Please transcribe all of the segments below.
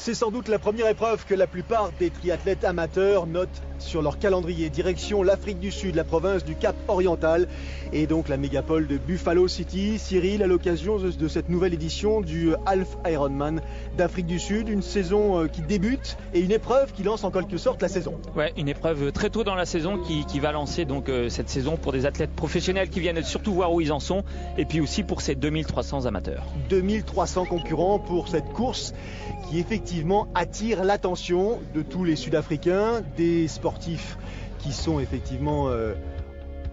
C'est sans doute la première épreuve que la plupart des triathlètes amateurs notent sur leur calendrier. Direction l'Afrique du Sud, la province du Cap Oriental et donc la mégapole de Buffalo City. Cyril, à l'occasion de cette nouvelle édition du Half Ironman d'Afrique du Sud, une saison qui débute et une épreuve qui lance en quelque sorte la saison. Ouais, une épreuve très tôt dans la saison qui va lancer donc cette saison pour des athlètes professionnels qui viennent surtout voir où ils en sont et puis aussi pour ces 2300 amateurs. 2300 concurrents pour cette course qui effectivement attire l'attention de tous les Sud-Africains, des sportifs qui sont effectivement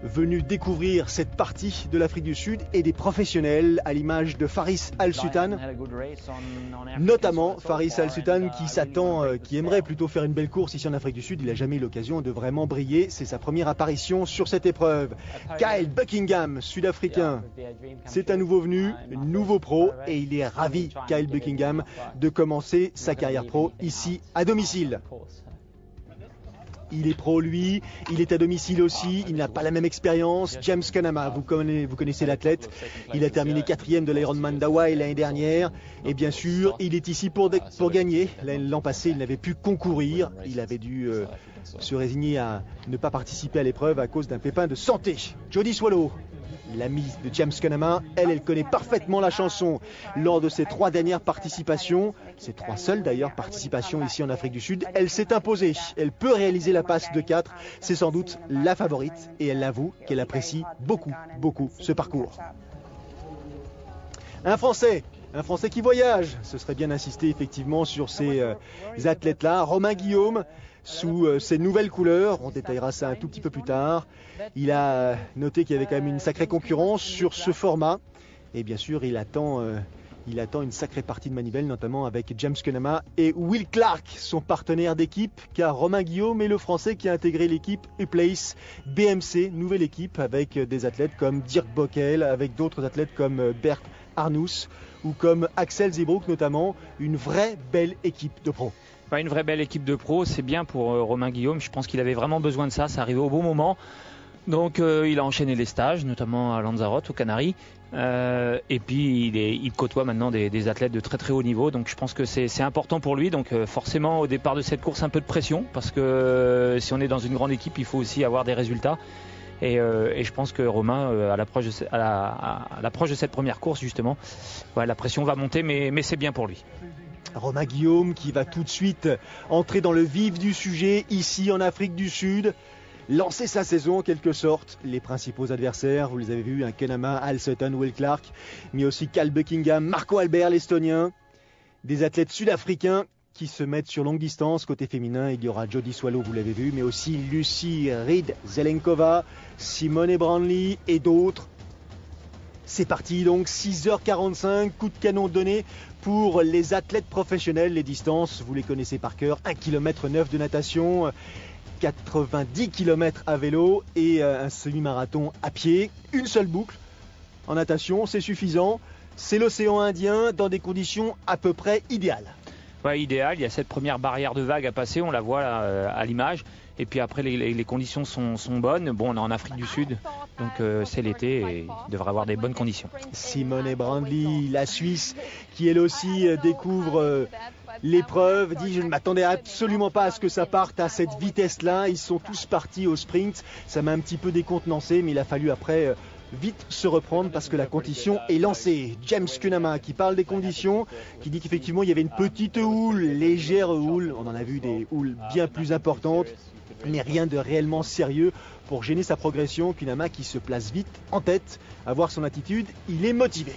venus découvrir cette partie de l'Afrique du Sud et des professionnels à l'image de Faris Al-Sultan, notamment Faris Al-Sultan qui s'attend, qui aimerait plutôt faire une belle course ici en Afrique du Sud. Il n'a jamais eu l'occasion de vraiment briller, c'est sa première apparition sur cette épreuve. Kyle Buckingham, Sud-Africain, c'est un nouveau venu, nouveau pro et il est ravi, Kyle Buckingham, de commencer sa carrière pro ici à domicile. Il est pro lui, il est à domicile aussi, il n'a pas la même expérience. James Cunnama, vous connaissez l'athlète, il a terminé 4e de l'Ironman d'Hawaï l'année dernière et bien sûr il est ici pour gagner. L'an passé il n'avait pu concourir, il avait dû se résigner à ne pas participer à l'épreuve à cause d'un pépin de santé. Jody Swallow, l'amie de James Cunnama, elle connaît parfaitement la chanson. Lors de ses 3 dernières participations, ses 3 seules d'ailleurs participations ici en Afrique du Sud, elle s'est imposée. Elle peut réaliser la passe de 4, c'est sans doute la favorite et elle avoue qu'elle apprécie beaucoup ce parcours. Un Français qui voyage, ce serait bien d'insister effectivement sur ces athlètes-là. Romain Guillaume, sous ses nouvelles couleurs, on détaillera ça un tout petit peu plus tard. Il a noté qu'il y avait quand même une sacrée concurrence sur ce format. Et bien sûr, il attend une sacrée partie de manivelle, notamment avec James Cunnama et Will Clark, son partenaire d'équipe, car Romain Guillaume est le Français qui a intégré l'équipe Uplace BMC, nouvelle équipe avec des athlètes comme Dirk Bockel, avec d'autres athlètes comme Bert Arnous ou comme Axel Zebroek notamment, une vraie belle équipe de pros. Une vraie belle équipe de pros, c'est bien pour Romain Guillaume, je pense qu'il avait vraiment besoin de ça, ça arrivait au bon moment. Donc il a enchaîné les stages, notamment à Lanzarote, aux Canaries. Et puis il côtoie maintenant des athlètes de très haut niveau. Donc je pense que c'est important pour lui. Donc forcément au départ de cette course un peu de pression. Parce que si on est dans une grande équipe, il faut aussi avoir des résultats. Et je pense que Romain, à l'approche de cette première course justement, la pression va monter, mais c'est bien pour lui. Romain Guillaume qui va tout de suite entrer dans le vif du sujet ici en Afrique du Sud. Lancer sa saison en quelque sorte. Les principaux adversaires, vous les avez vus, Cunnama, Al Sutton, Will Clark, mais aussi Kyle Buckingham, Marco Albert, l'Estonien. Des athlètes sud-africains qui se mettent sur longue distance. Côté féminin, il y aura Jody Swallow, vous l'avez vu, mais aussi Lucy Reed-Zelenkova, Simone Brandley et d'autres. C'est parti donc, 6h45, coup de canon donné pour les athlètes professionnels. Les distances, vous les connaissez par cœur, 1,9 km de natation, 90 km à vélo et un semi-marathon à pied. Une seule boucle en natation, c'est suffisant. C'est l'océan Indien dans des conditions à peu près idéales. Idéal, il y a cette première barrière de vague à passer, on la voit là, à l'image. Et puis après, les conditions sont bonnes. Bon, on est en Afrique du Sud, donc c'est l'été et il devrait avoir des bonnes conditions. Simone Brandley, la Suisse, qui elle aussi découvre l'épreuve, dit je ne m'attendais absolument pas à ce que ça parte à cette vitesse-là. Ils sont tous partis au sprint. Ça m'a un petit peu décontenancé, mais il a fallu après vite se reprendre parce que la condition est lancée. James Cunnama qui parle des conditions, qui dit qu'effectivement il y avait une petite houle, légère houle. On en a vu des houles bien plus importantes, mais rien de réellement sérieux pour gêner sa progression. Cunnama qui se place vite en tête, à voir son attitude, il est motivé.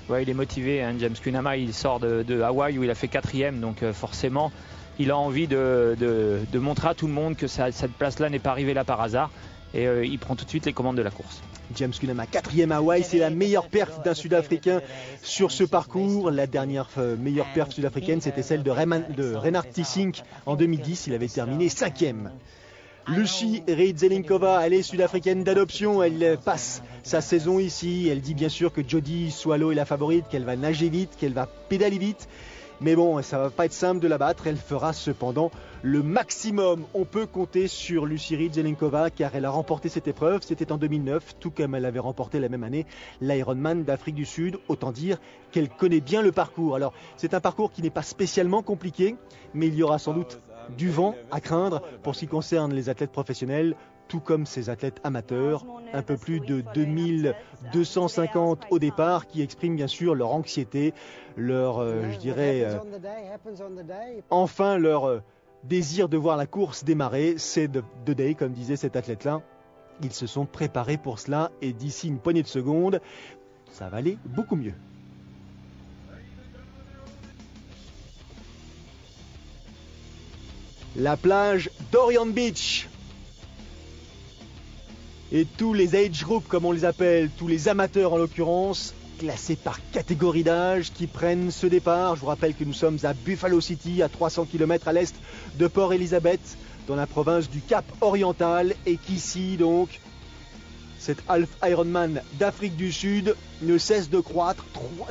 Il est motivé, hein. James Cunnama, il sort de Hawaï où il a fait 4e, donc forcément il a envie de montrer à tout le monde que cette place-là n'est pas arrivée là par hasard et il prend tout de suite les commandes de la course. James Cunnama, 4e à Hawaï, c'est la meilleure perf d'un Sud-Africain sur ce parcours. La dernière meilleure perf sud-africaine, c'était celle de Reinhard Tissink en 2010. Il avait terminé 5e. Lucy Reed-Zelenkova, elle est sud-africaine d'adoption, elle passe sa saison ici. Elle dit bien sûr que Jody Swallow est la favorite, qu'elle va nager vite, qu'elle va pédaler vite. Mais bon, ça va pas être simple de la battre. Elle fera cependant le maximum. On peut compter sur Lucie Zelenkova car elle a remporté cette épreuve. C'était en 2009, tout comme elle avait remporté la même année l'Ironman d'Afrique du Sud. Autant dire qu'elle connaît bien le parcours. Alors, c'est un parcours qui n'est pas spécialement compliqué, mais il y aura sans doute du vent à craindre pour ce qui concerne les athlètes professionnels, tout comme ces athlètes amateurs, un peu plus de 2250 au départ, qui expriment bien sûr leur anxiété, leur, enfin leur désir de voir la course démarrer. C'est the day, comme disait cet athlète-là. Ils se sont préparés pour cela et d'ici une poignée de secondes, ça va aller beaucoup mieux. La plage d'Orient Beach. Et tous les age groups, comme on les appelle, tous les amateurs en l'occurrence, classés par catégorie d'âge, qui prennent ce départ. Je vous rappelle que nous sommes à Buffalo City, à 300 km à l'est de Port Elizabeth, dans la province du Cap Oriental, et qu'ici donc, cet Half Ironman d'Afrique du Sud ne cesse de croître.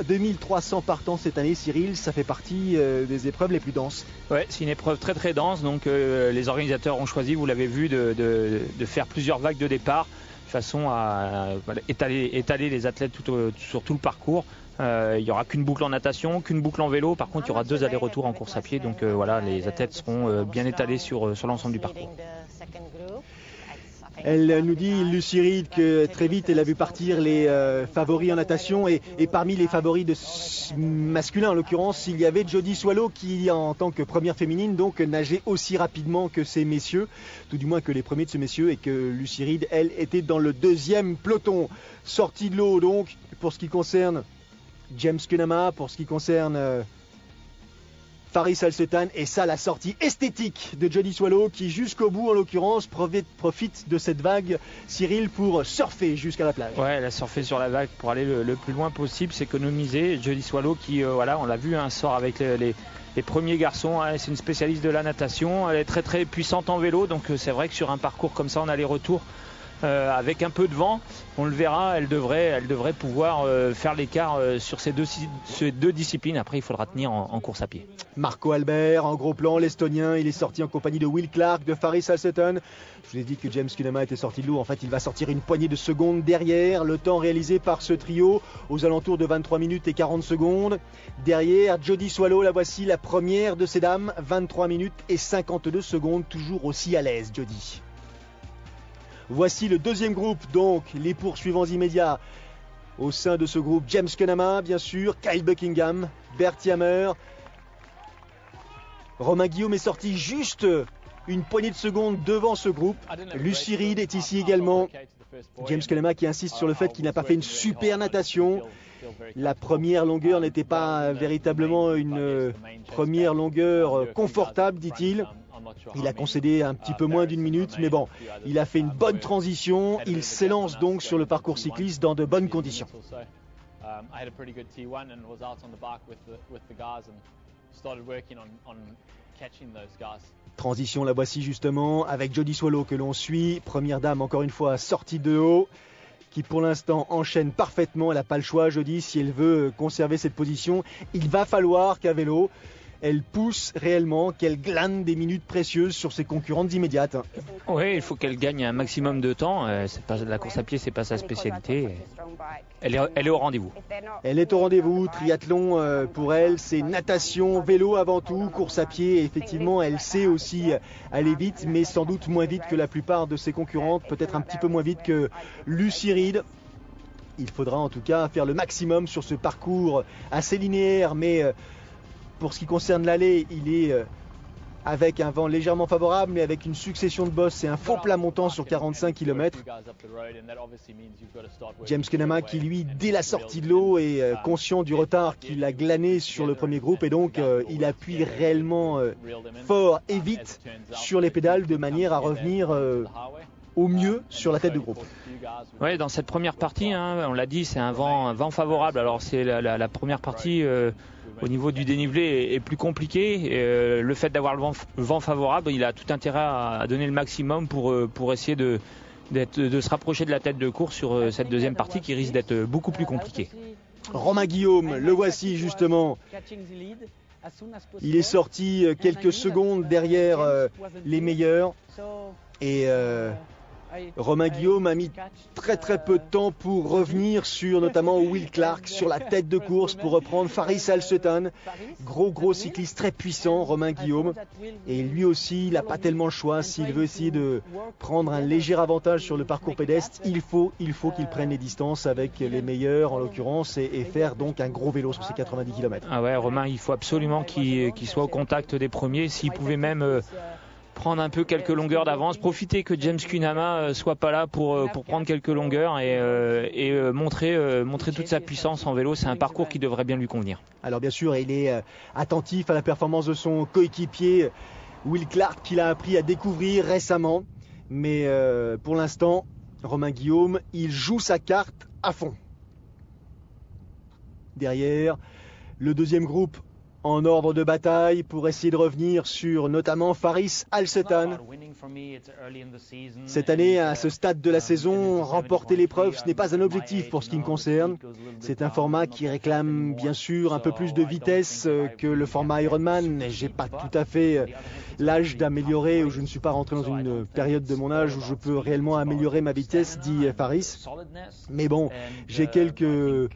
2300 partants cette année, Cyril, ça fait partie des épreuves les plus denses. Ouais, c'est une épreuve très très dense, donc les organisateurs ont choisi, vous l'avez vu, de faire plusieurs vagues de départ, de façon à étaler les athlètes sur tout le parcours. Il n'y aura qu'une boucle en natation, qu'une boucle en vélo, par contre il y aura 2 allers-retours en course à pied, donc voilà, les athlètes seront bien étalés sur l'ensemble du parcours. Elle nous dit, Lucie Reed, que très vite elle a vu partir les favoris en natation et parmi les favoris masculins en l'occurrence, il y avait Jody Swallow qui en tant que première féminine donc nageait aussi rapidement que ces messieurs, tout du moins que les premiers de ces messieurs, et que Lucie Reed, elle, était dans le deuxième peloton. Sortie de l'eau donc pour ce qui concerne James Cunnama, pour ce qui concerne Faris Al-Sultan, et ça, la sortie esthétique de Jody Swallow qui jusqu'au bout en l'occurrence profite de cette vague, Cyril, pour surfer jusqu'à la plage. Ouais, elle a surfé sur la vague pour aller le plus loin possible, s'économiser. Jody Swallow qui, voilà, on l'a vu, sort avec les premiers garçons, c'est une spécialiste de la natation, elle est très très puissante en vélo, donc c'est vrai que sur un parcours comme ça en aller-retour, avec un peu de vent, on le verra, elle devrait pouvoir faire l'écart sur ces deux disciplines. Après il faudra tenir en course à pied. Marco Albert en gros plan, l'Estonien, il est sorti en compagnie de Will Clark, de Faris Al-Sutton. Je vous ai dit que James Cunnama était sorti de l'eau, en fait il va sortir une poignée de secondes derrière. Le temps réalisé par ce trio aux alentours de 23 minutes et 40 secondes. Derrière Jody Swallow, la voici, la première de ces dames, 23 minutes et 52 secondes, toujours aussi à l'aise Jody. Voici le deuxième groupe, donc les poursuivants immédiats. Au sein de ce groupe, James Cunnama, bien sûr, Kyle Buckingham, Bertie Hammer. Romain Guillaume est sorti juste une poignée de secondes devant ce groupe. Lucie Reed est ici également. James Cunnama qui insiste sur le fait qu'il n'a pas fait une super natation. La première longueur n'était pas véritablement une première longueur confortable, dit-il. Il a concédé un petit peu moins d'une minute, mais bon, il a fait une bonne transition. Il s'élance donc sur le parcours cycliste dans de bonnes conditions. Transition, la voici justement, avec Jody Swallow que l'on suit. Première dame, encore une fois, sortie de haut, qui pour l'instant enchaîne parfaitement. Elle n'a pas le choix, Jody, si elle veut conserver cette position. Il va falloir qu'à vélo, elle pousse réellement, qu'elle glane des minutes précieuses sur ses concurrentes immédiates. Oui, il faut qu'elle gagne un maximum de temps. La course à pied, c'est pas sa spécialité. Elle est au rendez-vous. Elle est au rendez-vous. Triathlon pour elle, c'est natation, vélo avant tout, course à pied. Et effectivement, elle sait aussi aller vite, mais sans doute moins vite que la plupart de ses concurrentes, peut-être un petit peu moins vite que Lucie Reed. Il faudra en tout cas faire le maximum sur ce parcours assez linéaire, mais pour ce qui concerne l'allée, il est avec un vent légèrement favorable, mais avec une succession de bosses. C'est un faux plat montant sur 45 km. James Cunnama qui, lui, dès la sortie de l'eau, est conscient du retard qu'il a glané sur le premier groupe. Et donc, il appuie réellement fort et vite sur les pédales de manière à revenir au mieux sur la tête de groupe. Oui, dans cette première partie, on l'a dit, c'est un vent favorable. Alors, c'est la première partie... au niveau du dénivelé est plus compliqué. Le fait d'avoir le vent favorable, il a tout intérêt à donner le maximum pour essayer de se rapprocher de la tête de course sur cette deuxième partie qui risque d'être beaucoup plus compliquée. Romain Guillaume, le voici justement, Il est sorti quelques secondes derrière les meilleurs et Romain Guillaume a mis très peu de temps pour revenir sur notamment Will Clark, sur la tête de course pour reprendre Faris Al-Sutton. Gros cycliste très puissant, Romain Guillaume. Et lui aussi, il n'a pas tellement le choix. S'il veut essayer de prendre un léger avantage sur le parcours pédestre, il faut qu'il prenne les distances avec les meilleurs en l'occurrence et faire donc un gros vélo sur ces 90 km. Ah ouais, Romain, il faut absolument qu'il soit au contact des premiers. S'il pouvait même prendre un peu quelques longueurs d'avance, profiter que James Kunama soit pas là pour prendre quelques longueurs et montrer toute sa puissance en vélo. C'est un parcours qui devrait bien lui convenir. Alors bien sûr, il est attentif à la performance de son coéquipier Will Clark qu'il a appris à découvrir récemment. Mais pour l'instant, Romain Guillaume, il joue sa carte à fond. Derrière, le deuxième groupe en ordre de bataille pour essayer de revenir sur notamment Faris Al-Sutton. Cette année, à ce stade de la saison, remporter l'épreuve, ce n'est pas un objectif pour ce qui me concerne. C'est un format qui réclame bien sûr un peu plus de vitesse que le format Ironman. J'ai pas tout à fait l'âge d'améliorer, ou je ne suis pas rentré dans une période de mon âge où je peux réellement améliorer ma vitesse, dit Faris. Mais bon, j'ai quelques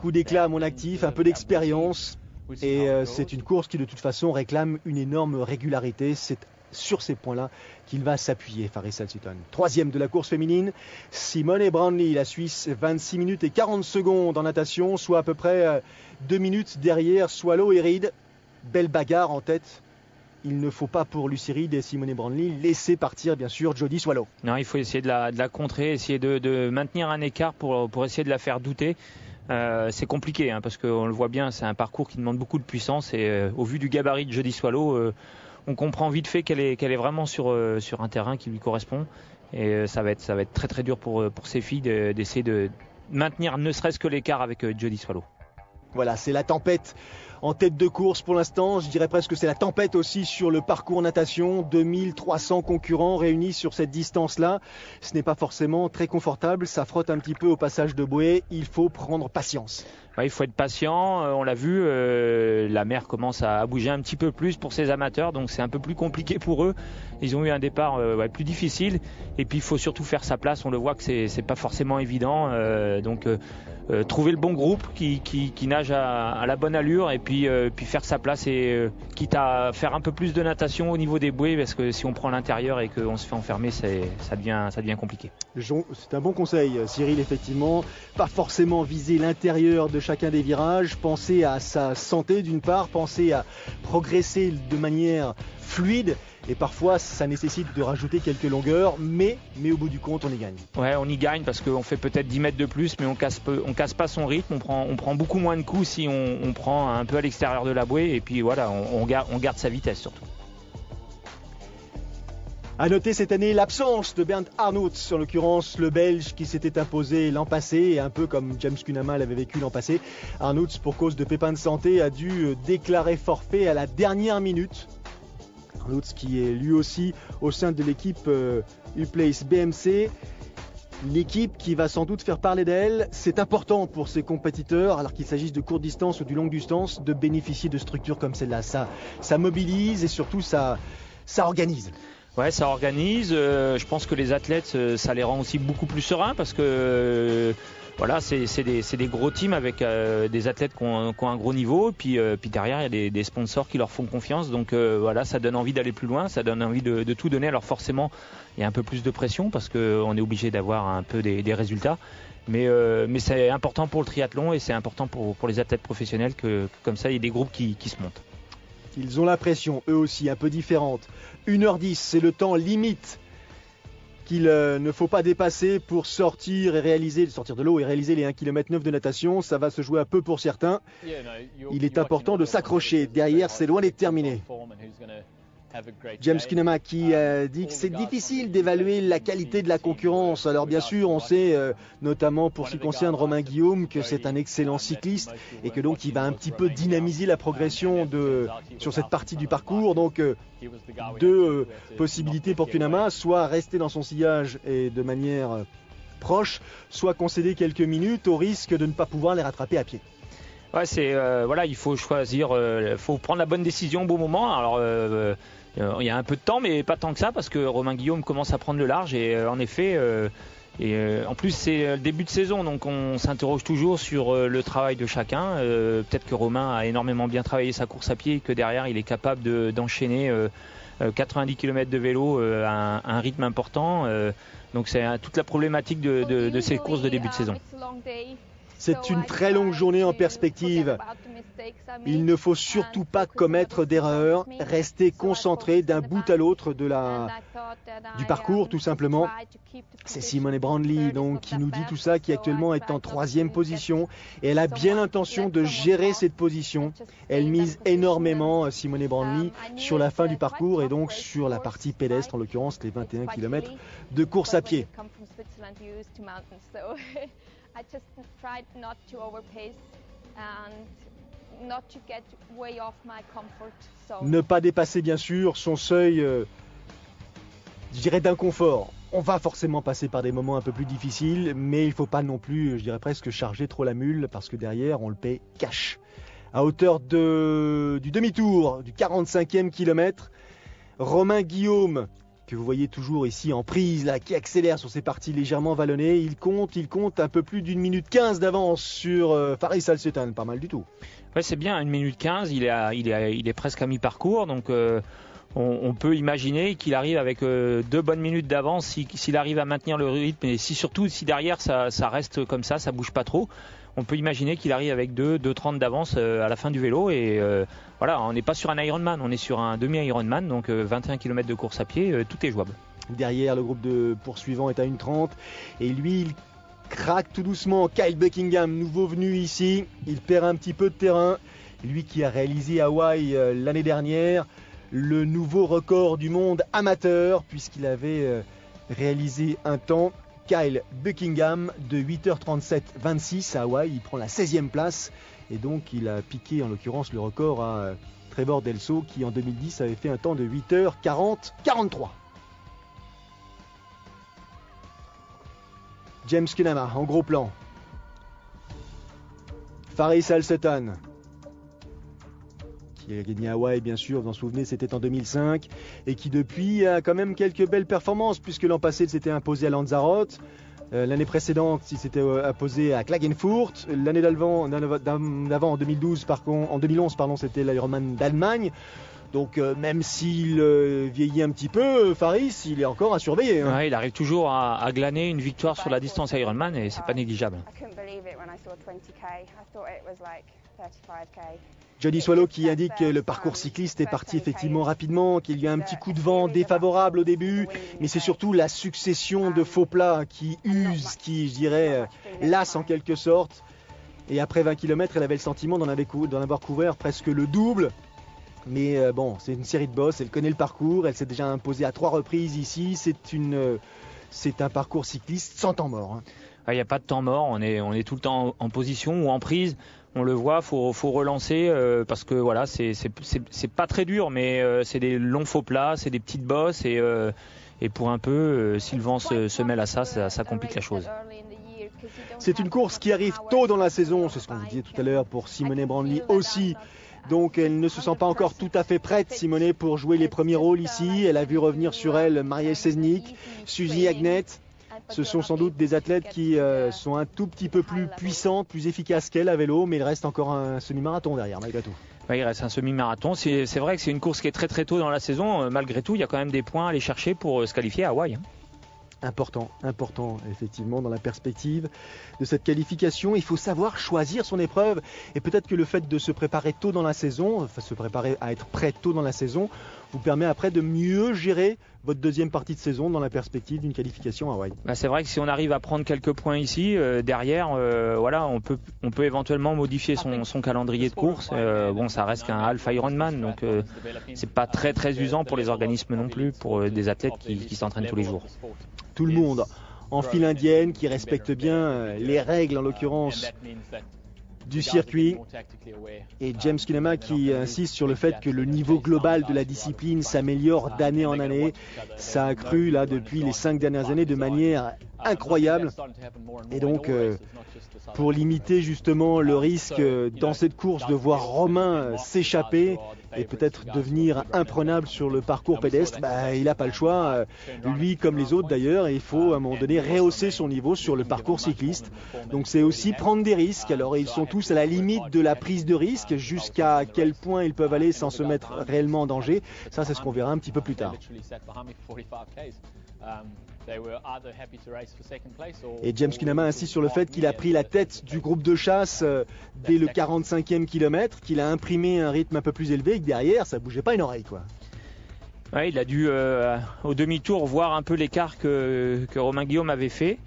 coups d'éclat à mon actif, un peu d'expérience. Et c'est une course qui de toute façon réclame une énorme régularité. C'est sur ces points-là qu'il va s'appuyer, Faris Al-Sutton. Troisième de la course féminine, Simone Brandli, la Suisse, 26 minutes et 40 secondes en natation, soit à peu près 2 minutes derrière Swallow et Reed. Belle bagarre en tête. Il ne faut pas pour Lucy Reed et Simone Brandli laisser partir bien sûr Jody Swallow. Non, il faut essayer de la contrer, essayer de maintenir un écart pour essayer de la faire douter. C'est compliqué parce qu'on le voit bien, c'est un parcours qui demande beaucoup de puissance et au vu du gabarit de Jody Swallow, on comprend vite fait qu'elle est vraiment sur un terrain qui lui correspond et ça va être très dur pour ces filles d'essayer de maintenir ne serait-ce que l'écart avec Jody Swallow. Voilà, c'est la tempête en tête de course pour l'instant. Je dirais presque que c'est la tempête aussi sur le parcours natation. 2300 concurrents réunis sur cette distance-là. Ce n'est pas forcément très confortable. Ça frotte un petit peu au passage de bouée. Il faut prendre patience. Ouais, il faut être patient. On l'a vu, la mer commence à bouger un petit peu plus pour ces amateurs. Donc c'est un peu plus compliqué pour eux. Ils ont eu un départ plus difficile. Et puis il faut surtout faire sa place. On le voit que c'est pas forcément évident. Trouver le bon groupe qui nage à la bonne allure et puis faire sa place et quitte à faire un peu plus de natation au niveau des bouées parce que si on prend l'intérieur et qu'on se fait enfermer, ça devient compliqué. C'est un bon conseil, Cyril, effectivement. Pas forcément viser l'intérieur de chacun des virages, penser à sa santé d'une part, penser à progresser de manière fluide. Et parfois, ça nécessite de rajouter quelques longueurs, mais au bout du compte, on y gagne. Ouais, on y gagne parce qu'on fait peut-être 10 mètres de plus, mais on casse pas son rythme. On prend beaucoup moins de coups si on prend un peu à l'extérieur de la bouée. Et puis voilà, on garde sa vitesse surtout. À noter cette année l'absence de Bernd Arnout, en l'occurrence le Belge qui s'était imposé l'an passé, et un peu comme James Kunama l'avait vécu l'an passé. Arnout, pour cause de pépins de santé, a dû déclarer forfait à la dernière minute. Arnout qui est lui aussi au sein de l'équipe U-Place BMC. L'équipe qui va sans doute faire parler d'elle. C'est important pour ses compétiteurs, alors qu'il s'agisse de courte distance ou du longue distance, de bénéficier de structures comme celle-là. Ça mobilise et surtout ça organise. Ouais, ça organise. Je pense que les athlètes, ça les rend aussi beaucoup plus sereins parce que voilà, c'est des gros teams avec des athlètes qui ont un gros niveau. Puis derrière, il y a des sponsors qui leur font confiance. Donc voilà, ça donne envie d'aller plus loin, ça donne envie de tout donner. Alors forcément, il y a un peu plus de pression parce qu'on est obligé d'avoir un peu des résultats. Mais c'est important pour le triathlon et c'est important pour les athlètes professionnels que comme ça, il y ait des groupes qui se montent. Ils ont la pression, eux aussi, un peu différente. 1h10, c'est le temps limite qu'il ne faut pas dépasser pour sortir de l'eau et réaliser les 1,9 km de natation. Ça va se jouer un peu pour certains. Il est important de s'accrocher. Derrière, c'est loin d'être terminé. James Kunama qui dit que c'est difficile d'évaluer la qualité de la concurrence. Alors bien sûr, on sait, notamment pour ce qui concerne Romain Guillaume, que c'est un excellent cycliste et que donc il va un petit peu dynamiser la progression sur cette partie du parcours. Donc deux possibilités pour Kunama, soit rester dans son sillage et de manière proche, soit concéder quelques minutes au risque de ne pas pouvoir les rattraper à pied. Ouais, voilà, il faut choisir, faut prendre la bonne décision au bon moment. Alors il y a un peu de temps, mais pas tant que ça, parce que Romain Guillaume commence à prendre le large et en effet. En plus c'est le début de saison, donc on s'interroge toujours sur le travail de chacun. Peut-être que Romain a énormément bien travaillé sa course à pied et que derrière il est capable d'enchaîner 90 km de vélo à un rythme important. Donc c'est toute la problématique de ces courses de début de saison. C'est une très longue journée en perspective. Il ne faut surtout pas commettre d'erreurs, rester concentré d'un bout à l'autre du parcours tout simplement. C'est Simone Brandli donc, qui nous dit tout ça, qui actuellement est en 3e position. Et elle a bien l'intention de gérer cette position. Elle mise énormément, Simone Brandli, sur la fin du parcours et donc sur la partie pédestre, en l'occurrence les 21 km de course à pied. I just tried not to overpace and not to get way off my comfort zone. Ne pas dépasser bien sûr son seuil, je dirais, d'inconfort. On va forcément passer par des moments un peu plus difficiles, mais il ne faut pas non plus, je dirais presque, charger trop la mule, parce que derrière on le paie cash. À hauteur du demi-tour, du 45e kilomètre, Romain Guillaume, que vous voyez toujours ici en prise, là, qui accélère sur ces parties légèrement vallonnées. Il compte un peu plus d'1 minute 15 d'avance sur Faris Al-Settan, pas mal du tout. Ouais, c'est bien, 1 minute 15, il est presque à mi-parcours, donc on peut imaginer qu'il arrive avec 2 bonnes minutes d'avance s'il arrive à maintenir le rythme, et surtout si derrière ça reste comme ça bouge pas trop. On peut imaginer qu'il arrive avec 2,30 d'avance à la fin du vélo et voilà, on n'est pas sur un Ironman, on est sur un demi-Ironman, donc 21 km de course à pied, tout est jouable. Derrière, le groupe de poursuivants est à 1,30 et lui, il craque tout doucement. Kyle Buckingham, nouveau venu ici, il perd un petit peu de terrain. Lui qui a réalisé à Hawaï l'année dernière le nouveau record du monde amateur, puisqu'il avait réalisé un temps. Kyle Buckingham de 8h37-26 à Hawaï, il prend la 16e place et donc il a piqué en l'occurrence le record à Trevor Delso qui en 2010 avait fait un temps de 8h40-43. James Cunnama en gros plan. Faris Al-Settan qui a gagné à Hawaï bien sûr, vous en souvenez, c'était en 2005 et qui depuis a quand même quelques belles performances puisque l'an passé il s'était imposé à Lanzarote, l'année précédente il s'était imposé à Klagenfurt, l'année d'avant en 2011 c'était l'Ironman d'Allemagne. Donc même s'il vieillit un petit peu, Faris il est encore à surveiller. Hein. Ouais, il arrive toujours à glaner une victoire sur la distance Ironman et c'est pas négligeable. Johnny Swallow qui indique que le parcours cycliste est parti effectivement rapidement, qu'il y a un petit coup de vent défavorable au début, mais c'est surtout la succession de faux plats qui use, qui je dirais lasse en quelque sorte. Et après 20 km, elle avait le sentiment d'en avoir couvert presque le double. Mais bon, c'est une série de bosses, elle connaît le parcours, elle s'est déjà imposée à 3 reprises ici. C'est un parcours cycliste sans temps mort. Hein. Il n'y a pas de temps mort, on est tout le temps en position ou en prise. On le voit, faut relancer parce que voilà, c'est pas très dur, mais c'est des longs faux plats, c'est des petites bosses et pour un peu, si le vent se mêle à ça complique la chose. C'est une course qui arrive tôt dans la saison, c'est ce qu'on vous disait tout à l'heure pour Simone Brandli aussi. Donc elle ne se sent pas encore tout à fait prête, Simone, pour jouer les premiers rôles ici. Elle a vu revenir sur elle Marielle Seznik, Suzy Agnette. Ce sont sans doute des athlètes qui sont un tout petit peu plus puissantes, plus efficaces qu'elle à vélo, mais il reste encore un semi-marathon derrière, malgré tout. Oui, il reste un semi-marathon. C'est vrai que c'est une course qui est très très tôt dans la saison. Malgré tout, il y a quand même des points à aller chercher pour se qualifier à Hawaï. Important, effectivement, dans la perspective de cette qualification. Il faut savoir choisir son épreuve. Et peut-être que le fait de se préparer tôt dans la saison, se préparer à être prêt tôt dans la saison, vous permet après de mieux gérer votre deuxième partie de saison dans la perspective d'une qualification à Hawaï. C'est vrai que si on arrive à prendre quelques points ici, derrière, voilà, on peut éventuellement modifier son calendrier de course. Bon, ça reste qu'un half Ironman, donc c'est pas très très usant pour les organismes non plus, pour des athlètes qui s'entraînent tous les jours. Tout le monde en file indienne qui respecte bien les règles en l'occurrence du circuit, et James Cunnama qui insiste sur le fait que le niveau global de la discipline s'améliore d'année en année. Ça a cru là depuis les 5 dernières années de manière incroyable. Et donc, pour limiter justement le risque dans cette course de voir Romain s'échapper et peut-être devenir imprenable sur le parcours pédestre, il n'a pas le choix, lui comme les autres d'ailleurs, et il faut à un moment donné rehausser son niveau sur le parcours cycliste. Donc c'est aussi prendre des risques. Alors ils sont tous à la limite de la prise de risque, jusqu'à quel point ils peuvent aller sans se mettre réellement en danger. Ça c'est ce qu'on verra un petit peu plus tard. Et James Cunnama insiste sur le fait qu'il a pris la tête du groupe de chasse dès le 45e kilomètre, qu'il a imprimé un rythme un peu plus élevé et que derrière ça bougeait pas une oreille, quoi. Ouais, il a dû au demi-tour voir un peu l'écart que Romain Guillaume avait fait.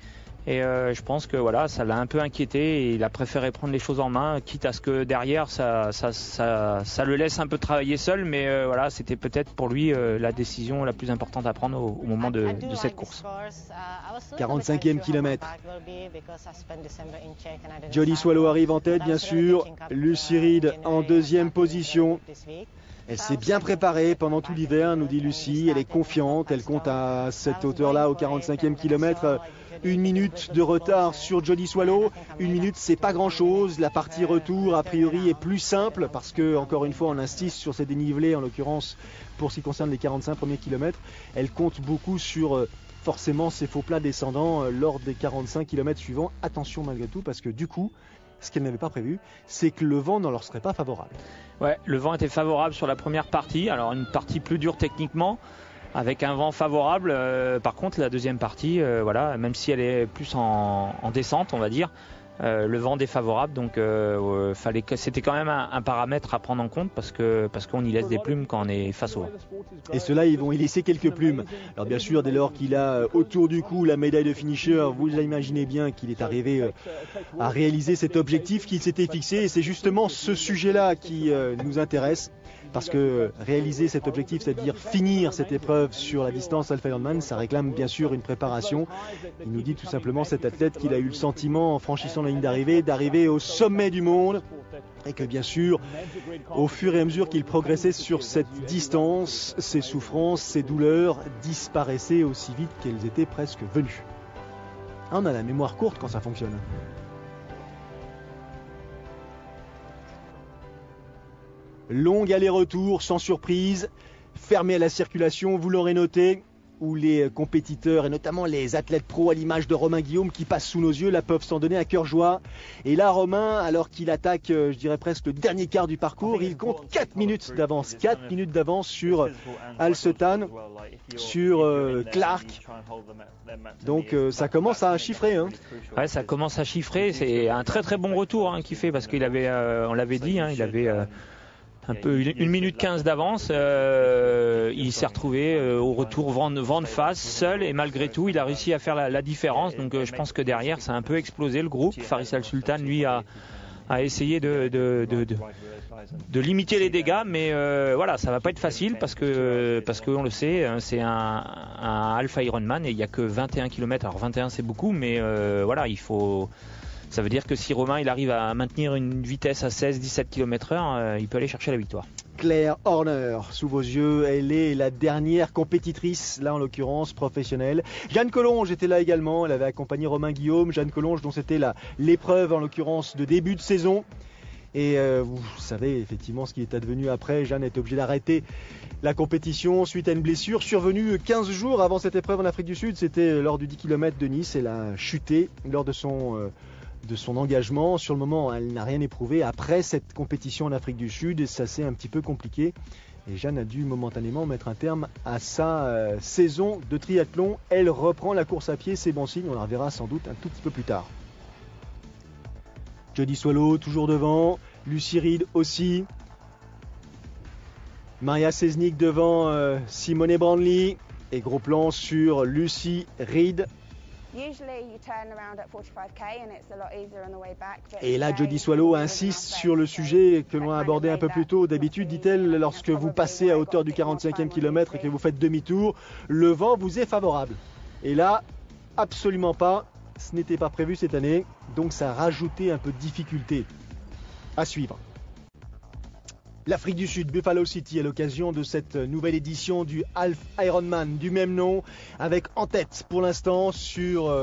Et je pense que voilà, ça l'a un peu inquiété et il a préféré prendre les choses en main, quitte à ce que derrière ça le laisse un peu travailler seul, mais voilà, c'était peut-être pour lui la décision la plus importante à prendre au moment de cette course. 45e kilomètre. Jody Swallow arrive en tête, bien sûr. Lucy Reed en deuxième position. Elle s'est bien préparée pendant tout l'hiver, nous dit Lucy. Elle est confiante, elle compte à cette hauteur-là au 45e kilomètre 1 minute de retard sur Jody Swallow. 1 minute, c'est pas grand-chose. La partie retour, a priori, est plus simple parce que, encore une fois, on insiste sur ces dénivelés, en l'occurrence pour ce qui concerne les 45 premiers kilomètres. Elle compte beaucoup sur forcément ces faux plats descendants lors des 45 kilomètres suivants. Attention malgré tout, parce que du coup, ce qu'elle n'avait pas prévu, c'est que le vent ne leur serait pas favorable. Ouais, le vent était favorable sur la première partie. Alors une partie plus dure techniquement, avec un vent favorable. Par contre, la deuxième partie, voilà, même si elle est plus en descente, on va dire, le vent défavorable. Donc, c'était quand même un paramètre à prendre en compte parce qu'on y laisse des plumes quand on est face au vent. Et ceux-là, ils vont y laisser quelques plumes. Alors bien sûr, dès lors qu'il a autour du cou la médaille de finisher, vous imaginez bien qu'il est arrivé à réaliser cet objectif qu'il s'était fixé. Et c'est justement ce sujet-là qui nous intéresse. Parce que réaliser cet objectif, c'est-à-dire finir cette épreuve sur la distance Alpha Ironman, ça réclame bien sûr une préparation. Il nous dit tout simplement, cet athlète, qu'il a eu le sentiment en franchissant la ligne d'arrivée au sommet du monde. Et que bien sûr, au fur et à mesure qu'il progressait sur cette distance, ses souffrances, ses douleurs disparaissaient aussi vite qu'elles étaient presque venues. On a la mémoire courte quand ça fonctionne. Long aller-retour, sans surprise, fermé à la circulation, vous l'aurez noté, où les compétiteurs et notamment les athlètes pros à l'image de Romain Guillaume qui passent sous nos yeux, là peuvent s'en donner à cœur joie. Et là, Romain, alors qu'il attaque, je dirais presque le dernier quart du parcours, il compte 4 minutes d'avance. 4 minutes d'avance sur Al Sutton, sur Clark. Donc ça commence à chiffrer. Hein. Ouais, ça commence à chiffrer. C'est un très très bon retour qu'il fait parce qu'il avait, on l'avait dit, il avait... un peu 1 minute 15 d'avance, il s'est retrouvé au retour vent de face, seul, et malgré tout il a réussi à faire la différence. Donc je pense que derrière ça a un peu explosé le groupe. Faris Al Sultan lui a essayé de limiter les dégâts, mais voilà, ça va pas être facile parce que on le sait, c'est un Alpha Ironman et il y a que 21 km. Alors 21 c'est beaucoup, mais voilà, ça veut dire que si Romain il arrive à maintenir une vitesse à 16-17 km/h, il peut aller chercher la victoire. Claire Horner, sous vos yeux, elle est la dernière compétitrice, là en l'occurrence professionnelle. Jeanne Collonges était là également, elle avait accompagné Romain Guillaume. Jeanne Collonges dont c'était l'épreuve en l'occurrence de début de saison. Et vous savez effectivement ce qui est advenu après. Jeanne est obligée d'arrêter la compétition suite à une blessure survenue 15 jours avant cette épreuve en Afrique du Sud. C'était lors du 10 km de Nice. Elle a chuté lors de son engagement. Sur le moment, elle n'a rien éprouvé. Après cette compétition en Afrique du Sud, ça s'est un petit peu compliqué. Et Jeanne a dû momentanément mettre un terme à sa saison de triathlon. Elle reprend la course à pied, c'est bon signe. On la reverra sans doute un tout petit peu plus tard. Jody Swallow toujours devant. Lucy Reed aussi. Maria Seznik devant Simone Brandley. Et gros plan sur Lucy Reed. Et là, Jody Swallow insiste sur le sujet que l'on a abordé un peu plus tôt. D'habitude, dit-elle, lorsque vous passez à hauteur du 45e kilomètre et que vous faites demi-tour, le vent vous est favorable. Et là, absolument pas. Ce n'était pas prévu cette année. Donc ça a rajouté un peu de difficulté à suivre. L'Afrique du Sud, Buffalo City, à l'occasion de cette nouvelle édition du Half Ironman du même nom, avec en tête pour l'instant sur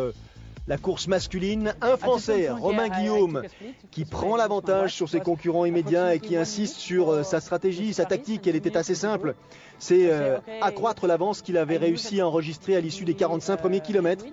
la course masculine, un Français, Romain Guillaume, qui prend l'avantage sur ses concurrents immédiats et qui insiste sur sa stratégie, sa tactique. Elle était assez simple. C'est accroître l'avance qu'il avait réussi à enregistrer à l'issue des 45 premiers kilomètres.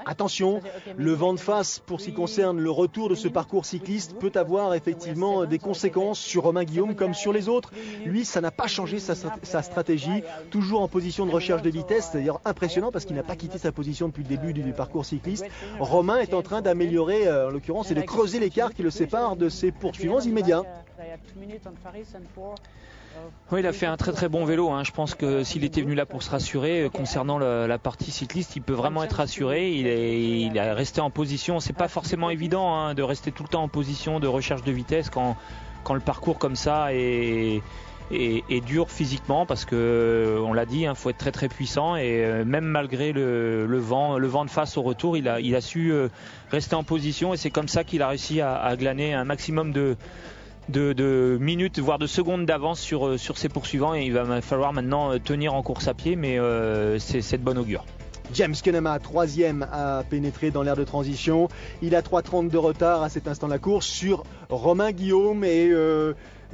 Attention, le vent de face pour ce qui concerne le retour de ce parcours cycliste peut avoir effectivement des conséquences sur Romain Guillaume comme sur les autres. Lui, ça n'a pas changé sa stratégie, toujours en position de recherche de vitesse. C'est d'ailleurs impressionnant parce qu'il n'a pas quitté sa position depuis le début du parcours cycliste. Romain est en train d'améliorer, en l'occurrence, et de creuser l'écart qui le sépare de ses poursuivants immédiats. Oui, il a fait un très très bon vélo. Je pense que s'il était venu là pour se rassurer concernant la partie cycliste, il peut vraiment être rassuré. Il est resté en position. C'est pas forcément évident de rester tout le temps en position de recherche de vitesse quand le parcours comme ça est dur physiquement, parce que on l'a dit, faut être très très puissant, et même malgré le vent de face au retour, il a su rester en position, et c'est comme ça qu'il a réussi à glaner un maximum de minutes, voire de secondes d'avance sur ses poursuivants, et il va falloir maintenant tenir en course à pied, mais c'est de bon augure. James Cunnama, troisième à pénétrer dans l'aire de transition. Il a 3,30 de retard à cet instant de la course sur Romain Guillaume, et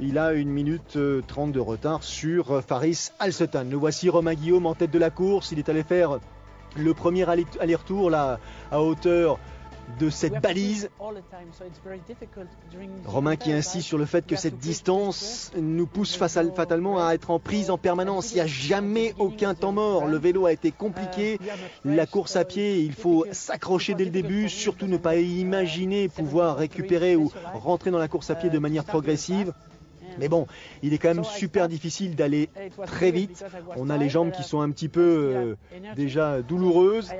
il a 1 minute 30 de retard sur Faris Alsetan. Nous voici Romain Guillaume en tête de la course. Il est allé faire le premier aller-retour là à hauteur de cette balise. Romain qui insiste sur le fait que cette distance nous pousse fatalement à être en prise en permanence. Il n'y a jamais aucun temps mort. Le vélo a été compliqué. La course à pied, il faut s'accrocher dès le début, surtout ne pas imaginer pouvoir récupérer ou rentrer dans la course à pied de manière progressive. Mais bon, il est quand même super difficile d'aller très vite. On a les jambes qui sont un petit peu déjà douloureuses.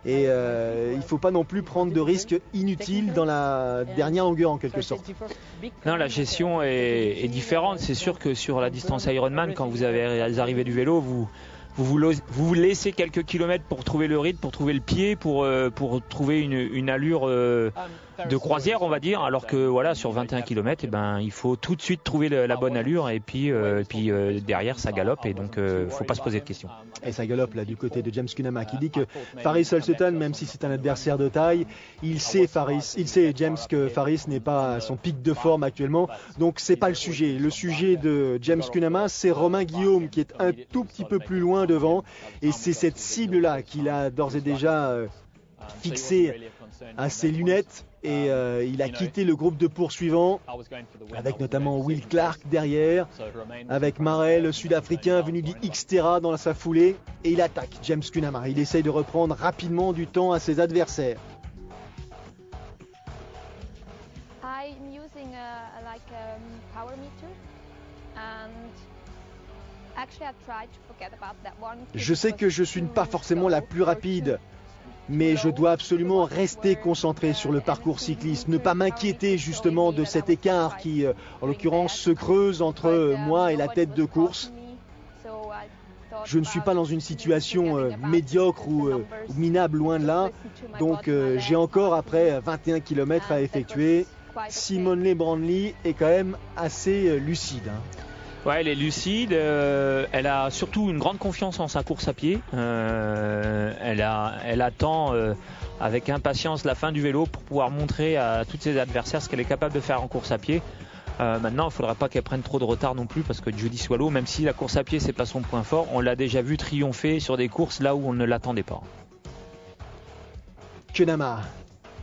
Et il ne faut pas non plus prendre de risques inutiles dans la dernière longueur en quelque sorte. Non, la gestion est différente. C'est sûr que sur la distance Ironman, quand vous avez les arrivées du vélo, vous laissez quelques kilomètres pour trouver le rythme, pour trouver le pied, pour trouver une allure de croisière, on va dire, alors que voilà, sur 21 km, il faut tout de suite trouver la bonne allure, et puis derrière ça galope, et donc faut pas se poser de questions. Et ça galope là du côté de James Cunnama, qui dit que Faris Alsetan, même si c'est un adversaire de taille, il sait James que Faris n'est pas à son pic de forme actuellement, donc c'est pas le sujet. Le sujet de James Cunnama, c'est Romain Guillaume qui est un tout petit peu plus loin devant, et c'est cette cible là qu'il a d'ores et déjà fixée à ses lunettes. Et il a quitté le groupe de poursuivants, avec notamment Will Clark derrière, avec Marais, le Sud-Africain venu du Xterra dans sa foulée, et il attaque James Cunnama. Il essaye de reprendre rapidement du temps à ses adversaires. I'm using a power meter, and actually I tried to forget about that one. Je sais que je suis pas forcément la plus rapide, mais je dois absolument rester concentré sur le parcours cycliste, ne pas m'inquiéter justement de cet écart qui, en l'occurrence, se creuse entre moi et la tête de course. Je ne suis pas dans une situation médiocre ou minable, loin de là, donc j'ai encore après 21 km à effectuer. Simone Lebrandly est quand même assez lucide. Ouais, elle est lucide, elle a surtout une grande confiance en sa course à pied, elle attend avec impatience la fin du vélo pour pouvoir montrer à tous ses adversaires ce qu'elle est capable de faire en course à pied. Maintenant, il ne faudra pas qu'elle prenne trop de retard non plus, parce que Jody Swallow, même si la course à pied c'est pas son point fort, on l'a déjà vu triompher sur des courses là où on ne l'attendait pas. Cunnama,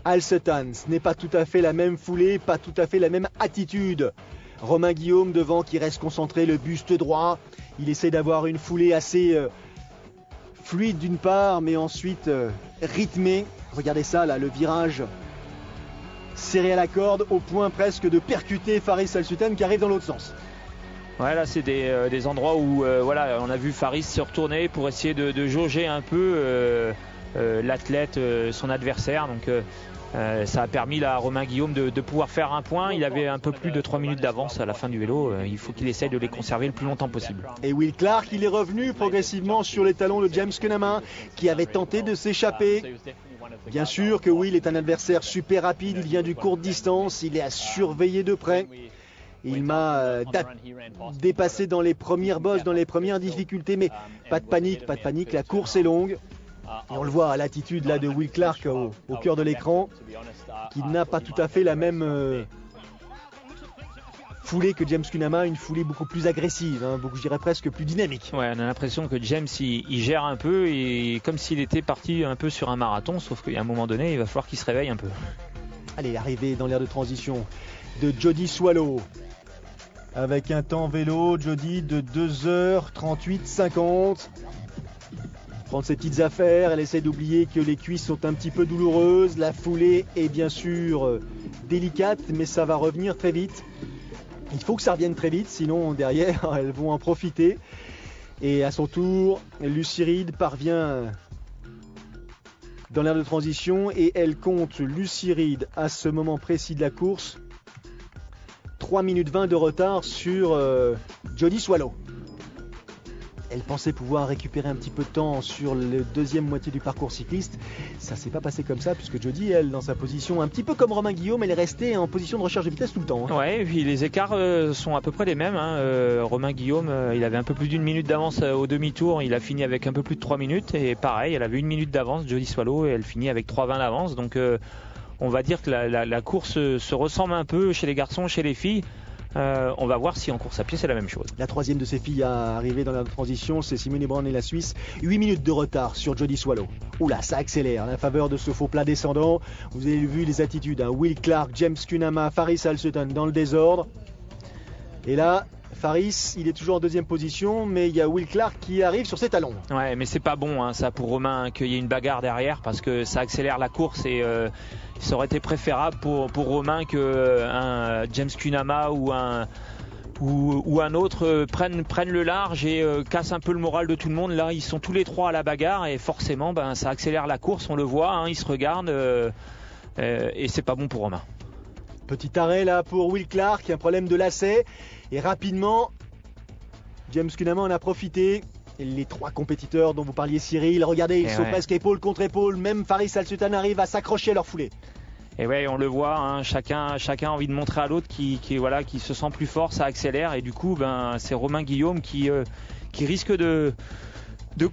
Alsetan, ce n'est pas tout à fait la même foulée, pas tout à fait la même attitude. Romain Guillaume devant qui reste concentré, le buste droit. Il essaie d'avoir une foulée assez fluide d'une part, mais ensuite rythmée. Regardez ça là, le virage serré à la corde, au point presque de percuter Faris Alsetan qui arrive dans l'autre sens. Ouais, là c'est des endroits où on a vu Faris se retourner pour essayer de jauger un peu l'athlète, son adversaire. Donc ça a permis à Romain Guillaume de pouvoir faire un point. Il avait un peu plus de 3 minutes d'avance à la fin du vélo. Il faut qu'il essaye de les conserver le plus longtemps possible. Et Will Clark, il est revenu progressivement sur les talons de James Cunnama, qui avait tenté de s'échapper. Bien sûr que Will est un adversaire super rapide, il vient du courte distance, il est à surveiller de près. Il m'a dépassé dans les premières bosses, dans les premières difficultés, mais pas de panique, la course est longue. Et on le voit à l'attitude là de Will Clark au cœur de l'écran, qui n'a pas tout à fait la même foulée que James Cunnama, une foulée beaucoup plus agressive, hein, je dirais presque plus dynamique. Ouais, on a l'impression que James il gère un peu, et comme s'il était parti un peu sur un marathon, sauf qu'à un moment donné, il va falloir qu'il se réveille un peu. Allez, l'arrivée dans l'aire de transition de Jody Swallow. Avec un temps vélo, Jody, de 2h38,50. Prendre ses petites affaires, elle essaie d'oublier que les cuisses sont un petit peu douloureuses. La foulée est bien sûr délicate, mais ça va revenir très vite. Il faut que ça revienne très vite, sinon derrière, elles vont en profiter. Et à son tour, Lucy Reed parvient dans l'aire de transition et elle compte, Lucy Reed, à ce moment précis de la course, 3 minutes 20 de retard sur Jody Swallow. Elle pensait pouvoir récupérer un petit peu de temps sur la deuxième moitié du parcours cycliste. Ça s'est pas passé comme ça, puisque Jody, elle, dans sa position, un petit peu comme Romain Guillaume, elle est restée en position de recherche de vitesse tout le temps. Hein. Ouais, et puis les écarts sont à peu près les mêmes. Hein. Romain Guillaume, il avait un peu plus d'une minute d'avance au demi-tour. Il a fini avec un peu plus de 3 minutes. Et pareil, elle avait 1 minute d'avance, Jody Swallow, et elle finit avec 3,20 d'avance. Donc on va dire que la course se ressemble un peu chez les garçons, chez les filles. On va voir si en course à pied c'est la même chose. La troisième de ces filles à arriver dans la transition, c'est Simone Brown et la Suisse. 8 minutes de retard sur Jody Swallow. Oula, ça accélère à la faveur de ce faux plat descendant. Vous avez vu les attitudes, hein. Will Clark, James Cunnama, Faris Al-Sutton dans le désordre. Et là, Faris, il est toujours en deuxième position, mais il y a Will Clark qui arrive sur ses talons. Ouais, mais c'est pas bon hein, ça pour Romain qu'il y ait une bagarre derrière, parce que ça accélère la course et ça aurait été préférable pour Romain qu'un James Cunnama ou un autre prenne le large et casse un peu le moral de tout le monde. Là, ils sont tous les trois à la bagarre et forcément, ça accélère la course. On le voit, hein, ils se regardent et c'est pas bon pour Romain. Petit arrêt là pour Will Clark, un problème de lacet. Et rapidement, James Cunnama en a profité. Et les trois compétiteurs dont vous parliez, Cyril, regardez, ils sont presque épaule contre épaule. Même Faris Al-Sutton arrive à s'accrocher à leur foulée. Et ouais, on le voit, hein, chacun a envie de montrer à l'autre qui se sent plus fort, ça accélère. Et du coup, c'est Romain Guillaume qui risque de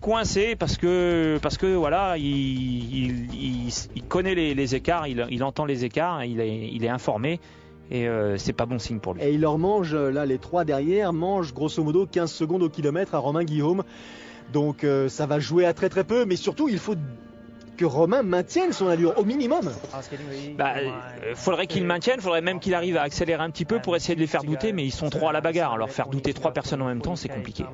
coincer parce que voilà, il connaît les écarts, il entend les écarts, il est informé. Et c'est pas bon signe pour lui. Et il leur mange, là les trois derrière mangent grosso modo 15 secondes au kilomètre à Romain Guillaume. Donc ça va jouer à très très peu, mais surtout il faut que Romain maintienne son allure au minimum. Faudrait qu'il maintienne, faudrait même qu'il arrive à accélérer un petit peu pour essayer de les faire douter, mais ils sont trois à la bagarre, alors faire douter trois personnes en même temps c'est compliqué.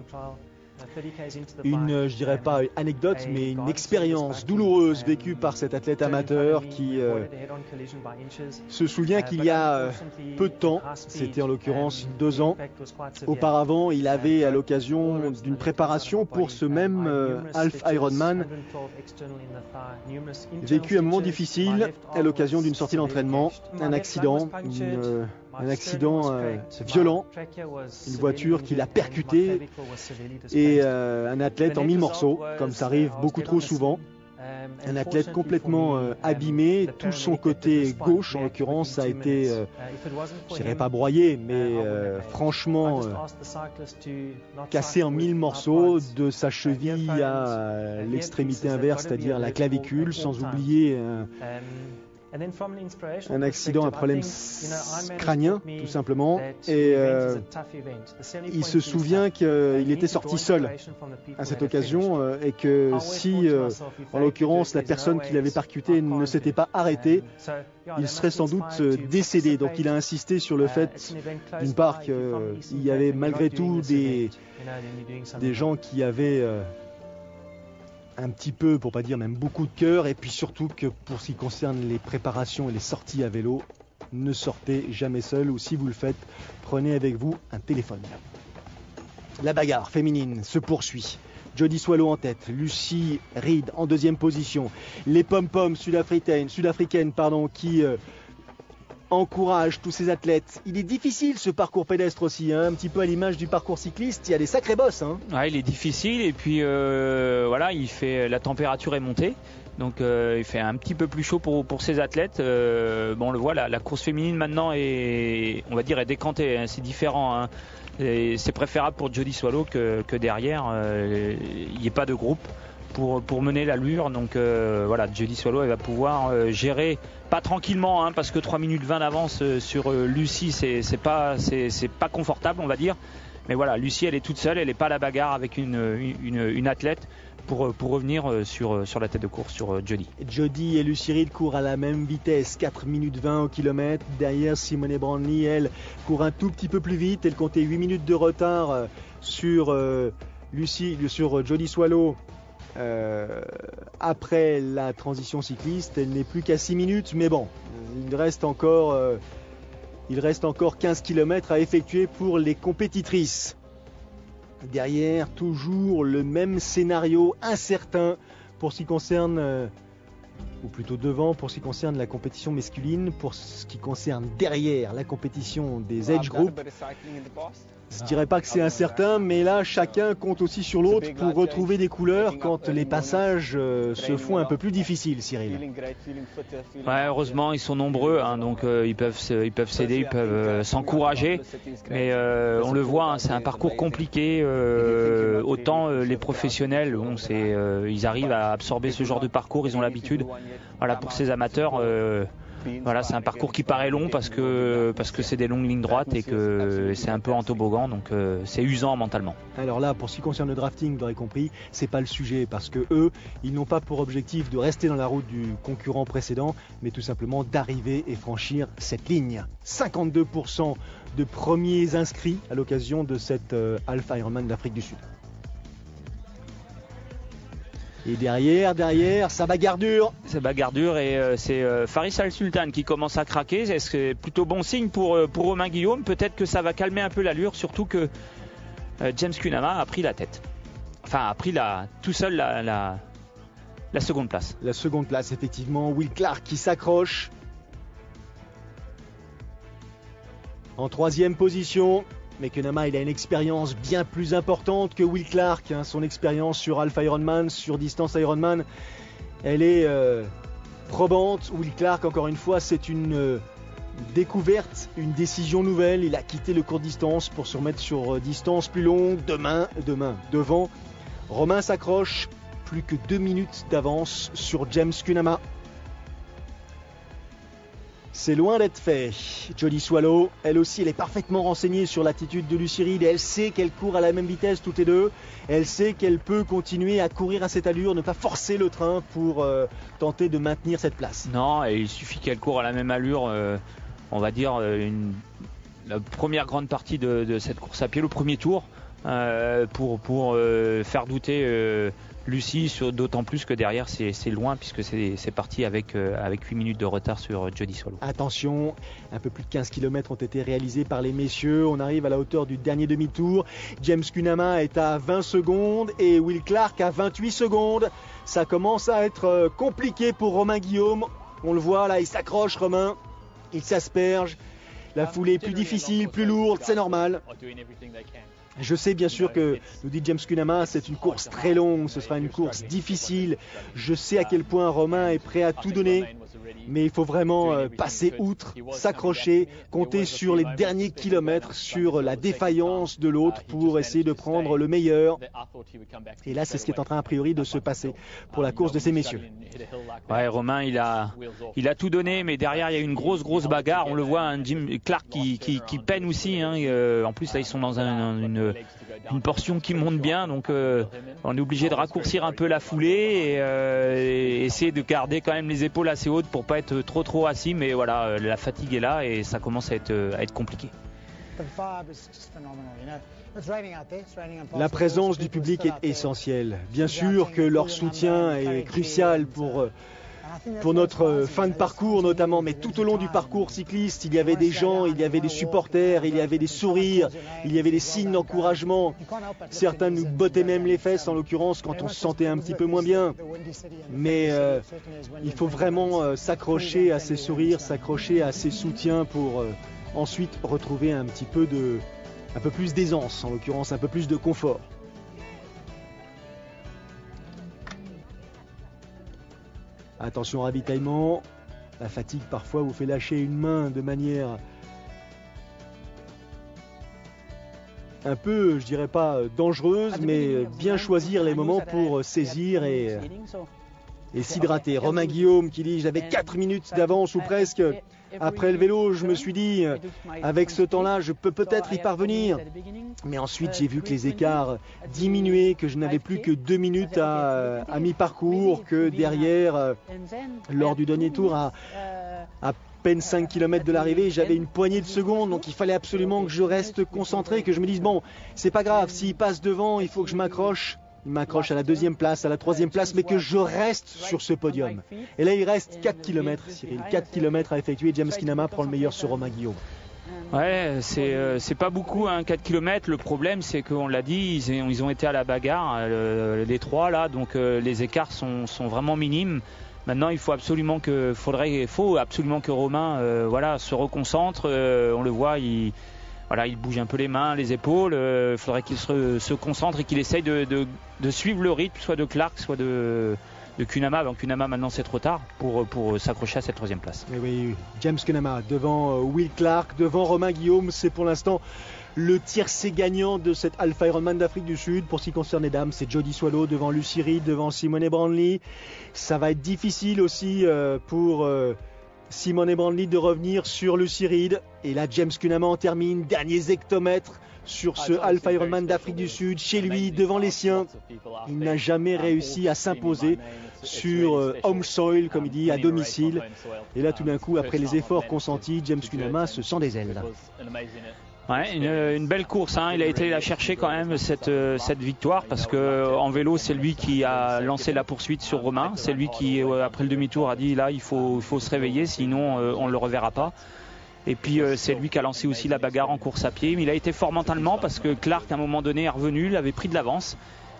Une, je dirais pas une anecdote, mais une expérience douloureuse vécue par cet athlète amateur qui se souvient qu'il y a peu de temps, c'était en l'occurrence 2 ans auparavant, il avait à l'occasion d'une préparation pour ce même Half Ironman vécu un moment difficile à l'occasion d'une sortie d'entraînement, un accident violent, une voiture qui l'a percuté et un athlète en 1000 morceaux, comme ça arrive beaucoup trop souvent. Un athlète complètement abîmé, tout son côté gauche en l'occurrence a été, je dirais pas broyé, mais franchement cassé en 1000 morceaux de sa cheville à l'extrémité inverse, c'est-à-dire la clavicule, sans oublier un accident, un problème crânien tout simplement, et il se souvient qu'il était sorti seul à cette occasion et que si en l'occurrence la personne qui l'avait percuté ne s'était pas arrêtée, il serait sans doute décédé. Donc il a insisté sur le fait d'une part qu'il y avait malgré tout des gens qui avaient un petit peu, pour pas dire même beaucoup de cœur, et puis surtout que pour ce qui concerne les préparations et les sorties à vélo, ne sortez jamais seul, ou si vous le faites, prenez avec vous un téléphone. La bagarre féminine se poursuit. Jody Swallow en tête, Lucy Reed en deuxième position, les pom-poms sud-africaines qui encourage tous ces athlètes. Il est difficile ce parcours pédestre aussi, hein, un petit peu à l'image du parcours cycliste, il y a des sacrés bosses. Hein. Ouais, il est difficile et puis voilà, la température est montée. Donc il fait un petit peu plus chaud pour ces athlètes. Bon, on le voit, la course féminine maintenant est décantée, hein, c'est différent. Hein. C'est préférable pour Jody Swallow que derrière, il n'y ait pas de groupe pour mener l'allure. Donc voilà, Jody Swallow elle va pouvoir gérer, pas tranquillement, hein, parce que 3 minutes 20 d'avance sur Lucie, c'est pas confortable, on va dire. Mais voilà, Lucie elle est toute seule, elle n'est pas à la bagarre avec une athlète pour revenir sur la tête de course sur Jody. Jody et Lucie Reed courent à la même vitesse, 4 minutes 20 au kilomètre. Derrière, Simone Brandley, elle, court un tout petit peu plus vite. Elle comptait 8 minutes de retard sur Jody Swallow. Après la transition cycliste, elle n'est plus qu'à 6 minutes. Mais bon, il reste encore 15 km à effectuer pour les compétitrices. Derrière, toujours le même scénario incertain pour ce qui concerne, ou plutôt devant, pour ce qui concerne la compétition masculine. Pour ce qui concerne derrière la compétition des age group, je dirais pas que c'est incertain, mais là chacun compte aussi sur l'autre pour retrouver des couleurs quand les passages se font un peu plus difficiles, Cyril. Ouais, heureusement ils sont nombreux, hein, donc ils peuvent s'aider, ils peuvent s'encourager, mais on le voit, hein, c'est un parcours compliqué. Autant les professionnels, bon, ils arrivent à absorber ce genre de parcours, ils ont l'habitude. Voilà, pour ces amateurs, voilà, c'est un parcours qui paraît long parce que c'est des longues lignes droites et que c'est un peu en toboggan, donc c'est usant mentalement. Alors là, pour ce qui concerne le drafting, vous l'aurez compris, c'est pas le sujet parce que eux, ils n'ont pas pour objectif de rester dans la route du concurrent précédent, mais tout simplement d'arriver et franchir cette ligne. 52% de premiers inscrits à l'occasion de cette Alpha Ironman d'Afrique du Sud. Et derrière, ça bagarre dur. C'est bagarre dur et c'est Faris Al Sultan qui commence à craquer. Est-ce que c'est plutôt bon signe pour Romain Guillaume? Peut-être que ça va calmer un peu l'allure, surtout que James Cunnama a pris la tête. Enfin, a pris tout seul la seconde place. La seconde place, effectivement. Will Clark qui s'accroche. En troisième position. Mais Cunnama, il a une expérience bien plus importante que Will Clark. Hein. Son expérience sur Alpha Ironman, sur distance Ironman, elle est probante. Will Clark, encore une fois, c'est une découverte, une décision nouvelle. Il a quitté le court distance pour se remettre sur distance plus longue. Devant, Romain s'accroche. Plus que 2 minutes d'avance sur James Cunnama. C'est loin d'être fait. Jody Swallow, elle aussi, elle est parfaitement renseignée sur l'attitude de Lucie Reed. Elle sait qu'elle court à la même vitesse toutes les deux. Elle sait qu'elle peut continuer à courir à cette allure, ne pas forcer le train pour tenter de maintenir cette place. Non, et il suffit qu'elle court à la même allure, on va dire la première grande partie de cette course à pied, le premier tour, pour faire douter Lucie, d'autant plus que derrière c'est loin puisque c'est parti avec 8 minutes de retard sur Jody Swallow. Attention, un peu plus de 15 km ont été réalisés par les messieurs. On arrive à la hauteur du dernier demi-tour. James Cunnama est à 20 secondes et Will Clark à 28 secondes. Ça commence à être compliqué pour Romain Guillaume. On le voit là, il s'accroche Romain, il s'asperge. La foulée est plus difficile, plus lourde, c'est normal. Je sais bien sûr que, nous dit James Cunnama, c'est une course très longue, ce sera une course difficile. Je sais à quel point Romain est prêt à tout donner, mais il faut vraiment passer outre, s'accrocher, compter sur les derniers kilomètres, sur la défaillance de l'autre pour essayer de prendre le meilleur. Et là, c'est ce qui est en train a priori de se passer pour la course de ces messieurs. Ouais, Romain, il a tout donné, mais derrière il y a une grosse bagarre. On le voit, hein, Jim Clark qui peine aussi. Hein, en plus là, ils sont dans une portion qui monte bien, donc on est obligé de raccourcir un peu la foulée et essayer de garder quand même les épaules assez hautes pour pas être trop assis. Mais voilà, la fatigue est là et ça commence à être compliqué. La présence du public est essentielle. Bien sûr que leur soutien est crucial pour pour notre fin de parcours notamment, mais tout au long du parcours cycliste, il y avait des gens, il y avait des supporters, il y avait des sourires, il y avait des signes d'encouragement. Certains nous bottaient même les fesses, en l'occurrence, quand on se sentait un petit peu moins bien. Mais il faut vraiment s'accrocher à ces sourires, s'accrocher à ces soutiens pour ensuite retrouver un peu plus d'aisance, en l'occurrence un peu plus de confort. Attention au ravitaillement, la fatigue parfois vous fait lâcher une main de manière un peu, je dirais pas dangereuse, mais bien choisir les moments pour saisir et s'hydrater. Romain Guillaume qui dit j'avais 4 minutes d'avance ou presque. Après le vélo, je me suis dit avec ce temps-là, je peux peut-être y parvenir. Mais ensuite, j'ai vu que les écarts diminuaient, que je n'avais plus que 2 minutes à mi-parcours, que derrière, lors du dernier tour, à peine 5 km de l'arrivée, j'avais une poignée de secondes, donc il fallait absolument que je reste concentré, que je me dise bon, c'est pas grave, s'il passe devant, il faut que je m'accroche à la 2e place, à la 3e place, mais que je reste sur ce podium. Et là, il reste 4 km, Cyril, 4 km à effectuer. James Kinama prend le meilleur sur Romain Guillaume. Ouais, c'est pas beaucoup, 4 km. Le problème, c'est qu'on l'a dit, ils ont été à la bagarre, les trois là, donc les écarts sont vraiment minimes. Maintenant, il faut absolument que Romain se reconcentre. On le voit, il bouge un peu les mains, les épaules. Il faudrait qu'il se concentre et qu'il essaye de suivre le rythme, soit de Clark, soit de Kunama. Donc Kunama, maintenant, c'est trop tard pour s'accrocher à cette 3e place. Oui, James Kunama devant Will Clark, devant Romain Guillaume. C'est pour l'instant le tiercé gagnant de cette Alpha Ironman d'Afrique du Sud. Pour ce qui concerne les dames, c'est Jody Swallow devant Lucy Reed, devant Simone Brandley. Ça va être difficile aussi pour Simone Brandley de revenir sur Lucy Reed. Et là, James Kunama en termine, derniers hectomètres sur ce Alpha Ironman d'Afrique du Sud, chez lui, devant les siens. Il n'a jamais réussi à s'imposer sur home soil, comme il dit, à domicile. Et là, tout d'un coup, après les efforts consentis, James Kunama se sent des ailes. Ouais, une belle course, il a été la chercher quand même cette victoire, parce que en vélo c'est lui qui a lancé la poursuite sur Romain, c'est lui qui après le demi-tour a dit là il faut se réveiller, sinon on le reverra pas. Et puis c'est lui qui a lancé aussi la bagarre en course à pied, mais il a été fort mentalement parce que Clark à un moment donné est revenu, il avait pris de l'avance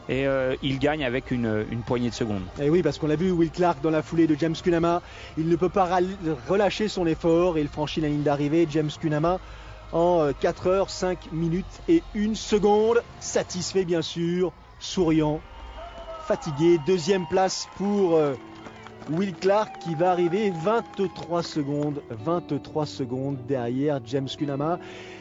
et il gagne avec une poignée de secondes. Et oui, parce qu'on l'a vu, Will Clark dans la foulée de James Kunama, il ne peut pas relâcher son effort et il franchit la ligne d'arrivée. James Kunama en 4 heures, 5 minutes et 1 seconde. Satisfait bien sûr, souriant, fatigué. 2e place pour Will Clark qui va arriver 23 secondes derrière James Kunama.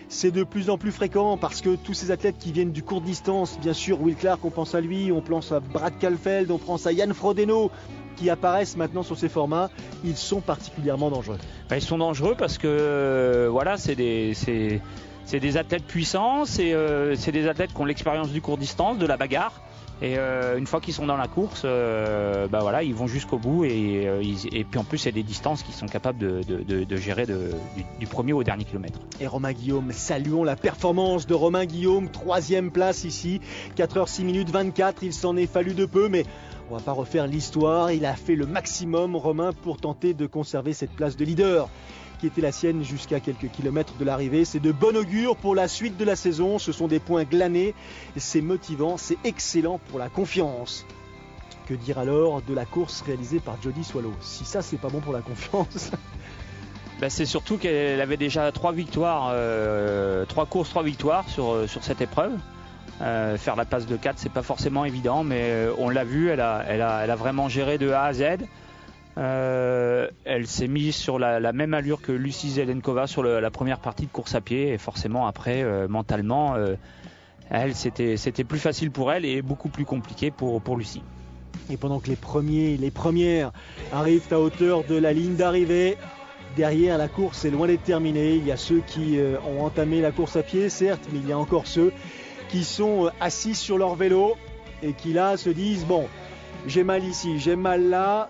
C'est de plus en plus fréquent parce que tous ces athlètes qui viennent du court distance, bien sûr Will Clark, on pense à lui, on pense à Brad Kalfeld, on pense à Jan Frodeno, qui apparaissent maintenant sur ces formats, ils sont particulièrement dangereux. Ils sont dangereux parce que c'est des athlètes puissants, c'est des athlètes qui ont l'expérience du court distance, de la bagarre. Et une fois qu'ils sont dans la course, ils vont jusqu'au bout et puis en plus c'est des distances qu'ils sont capables de gérer du premier au dernier kilomètre. Et Romain Guillaume, saluons la performance de Romain Guillaume, 3e place ici, 4 heures 6 minutes 24, il s'en est fallu de peu, mais on va pas refaire l'histoire, il a fait le maximum Romain pour tenter de conserver cette place de leader qui était la sienne jusqu'à quelques kilomètres de l'arrivée. C'est de bon augure pour la suite de la saison, ce sont des points glanés, c'est motivant, c'est excellent pour la confiance. Que dire alors de la course réalisée par Jody Swallow? Si ça c'est pas bon pour la confiance. C'est surtout qu'elle avait déjà 3 victoires, 3 courses, 3 victoires sur cette épreuve. Faire la place de 4 c'est pas forcément évident, mais on l'a vu, elle a vraiment géré de A à Z. Elle s'est mise sur la même allure que Lucie Zelenkova sur la première partie de course à pied, et forcément après mentalement c'était plus facile pour elle et beaucoup plus compliqué pour Lucie. Et pendant que les premières arrivent à hauteur de la ligne d'arrivée, derrière la course est loin d'être terminée. Il y a ceux qui ont entamé la course à pied certes, mais il y a encore ceux qui sont assis sur leur vélo et qui là se disent bon, j'ai mal ici, j'ai mal là,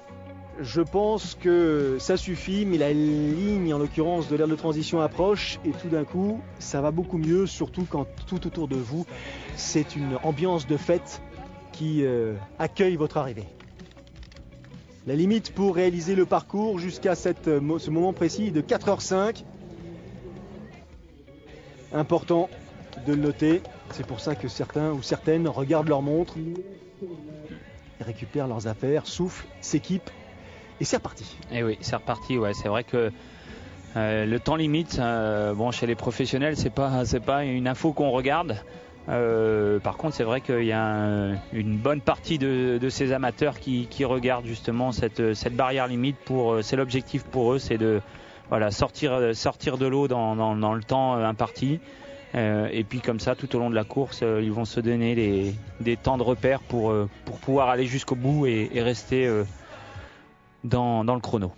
je pense que ça suffit, mais la ligne en l'occurrence de l'aire de transition approche et tout d'un coup ça va beaucoup mieux, surtout quand tout autour de vous c'est une ambiance de fête qui accueille votre arrivée. La limite pour réaliser le parcours jusqu'à ce moment précis est de 4h05. Important de le noter. C'est pour ça que certains ou certaines regardent leur montre, récupèrent leurs affaires, soufflent, s'équipent et c'est reparti. Et oui, c'est reparti. Ouais, c'est vrai que le temps limite, chez les professionnels, c'est pas une info qu'on regarde. Par contre, c'est vrai qu'il y a une bonne partie de ces amateurs qui regardent justement cette barrière limite. C'est l'objectif pour eux, c'est de sortir de l'eau dans le temps imparti. Et puis comme ça, tout au long de la course, ils vont se donner des temps de repère pour pouvoir aller jusqu'au bout et rester dans le chrono.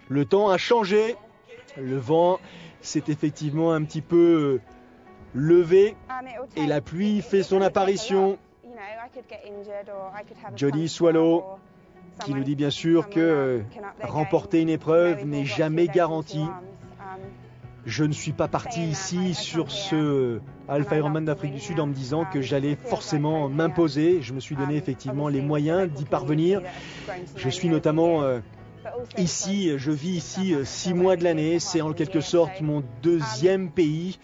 Le temps a changé. Le vent s'est effectivement un petit peu levé et la pluie fait son apparition. Jody Swallow qui nous dit bien sûr que remporter une épreuve n'est jamais garanti. Je ne suis pas parti ici sur ce Alpha Ironman d'Afrique du Sud en me disant que j'allais forcément m'imposer. Je me suis donné effectivement les moyens d'y parvenir. Je suis notamment ici, je vis ici 6 mois de l'année. C'est en quelque sorte mon deuxième pays.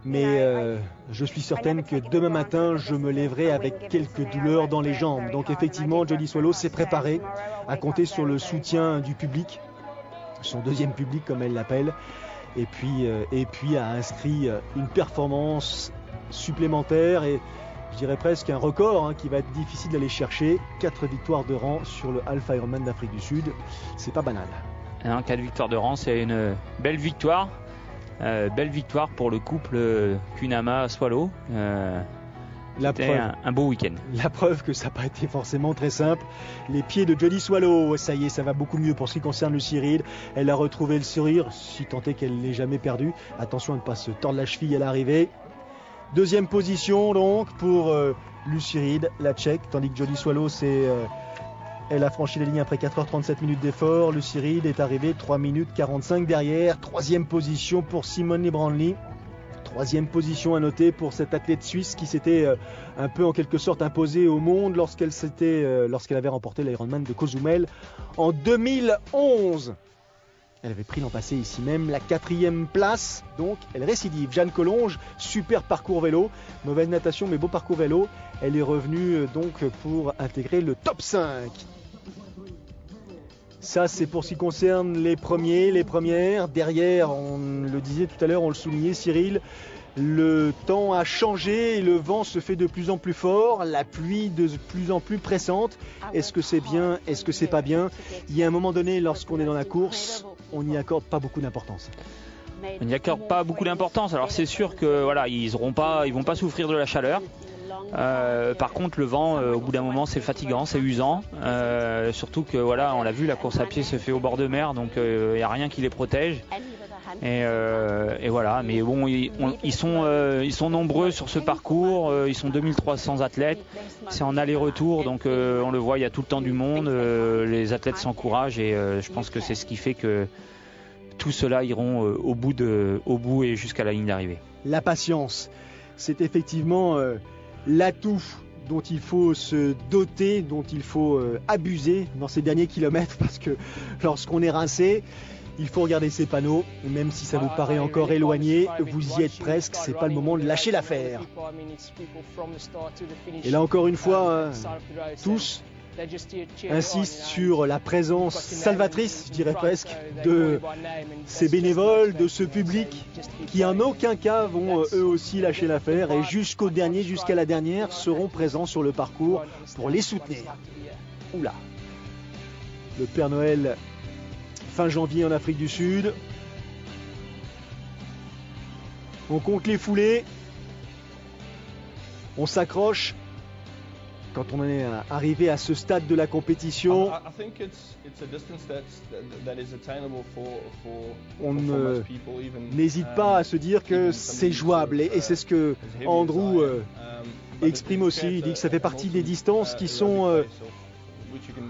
Mais je suis certaine que demain matin, je me lèverai avec quelques douleurs dans les jambes. Donc effectivement, Jody Swallow s'est préparée à compter sur le soutien du public, son deuxième public comme elle l'appelle. Et puis a inscrit une performance supplémentaire et je dirais presque un record qui va être difficile d'aller chercher. 4 victoires de rang sur le Alpha Ironman d'Afrique du Sud, c'est pas banal. 4 victoires de rang, c'est une belle victoire. Belle victoire pour le couple Kunama-Swallow. C'était un beau week-end. La preuve que ça n'a pas été forcément très simple. Les pieds de Jody Swallow, ça y est, ça va beaucoup mieux pour ce qui concerne Lucy Reed. Elle a retrouvé le sourire, si tant est qu'elle ne l'ait jamais perdu. Attention à ne pas se tordre la cheville à l'arrivée. Deuxième position donc pour Lucy Reed, la Tchèque, tandis que Jody Swallow, elle a franchi la ligne après 4h37 minutes d'effort. Lucy Reed est arrivée 3 minutes 45 derrière. Troisième position pour Simone Brandley. Troisième position à noter pour cette athlète suisse qui s'était un peu en quelque sorte imposée au monde lorsqu'elle avait remporté l'Ironman de Cozumel en 2011. Elle avait pris l'an passé ici même la 4e place, donc elle récidive. Jeanne Collonges, super parcours vélo, mauvaise natation mais beau parcours vélo. Elle est revenue donc pour intégrer le top 5. Ça, c'est pour ce qui concerne les premiers, les premières. Derrière, on le disait tout à l'heure, on le soulignait, Cyril, le temps a changé et le vent se fait de plus en plus fort, la pluie de plus en plus pressante. Est-ce que c'est bien? Est-ce que c'est pas bien? Il y a un moment donné, lorsqu'on est dans la course, on n'y accorde pas beaucoup d'importance. On n'y accorde pas beaucoup d'importance. Alors c'est sûr que ils vont pas souffrir de la chaleur. Par contre, le vent, au bout d'un moment, c'est fatigant, c'est usant. Surtout que on l'a vu, la course à pied se fait au bord de mer, donc il n'y a rien qui les protège. Et voilà. Mais bon, ils sont nombreux sur ce parcours. Ils sont 2300 athlètes. C'est en aller-retour, donc on le voit, il y a tout le temps du monde. Les athlètes s'encouragent et je pense que c'est ce qui fait que tous ceux-là iront au bout et jusqu'à la ligne d'arrivée. La patience, c'est effectivement l'atout dont il faut se doter, dont il faut abuser dans ces derniers kilomètres, parce que lorsqu'on est rincé, il faut regarder ces panneaux, même si ça vous paraît encore éloigné, vous y êtes presque, c'est pas le moment de lâcher l'affaire. Et là encore une fois, tous insistent sur la présence salvatrice, je dirais presque, de ces bénévoles, de ce public qui en aucun cas vont eux aussi lâcher l'affaire et jusqu'au dernier, jusqu'à la dernière, seront présents sur le parcours pour les soutenir. Oula, le Père Noël fin janvier en Afrique du Sud. On compte les foulées, on s'accroche. Quand on est arrivé à ce stade de la compétition, on n'hésite pas à se dire que c'est jouable. Et c'est ce que Andrew exprime aussi. Il dit que ça fait partie des distances qui sont,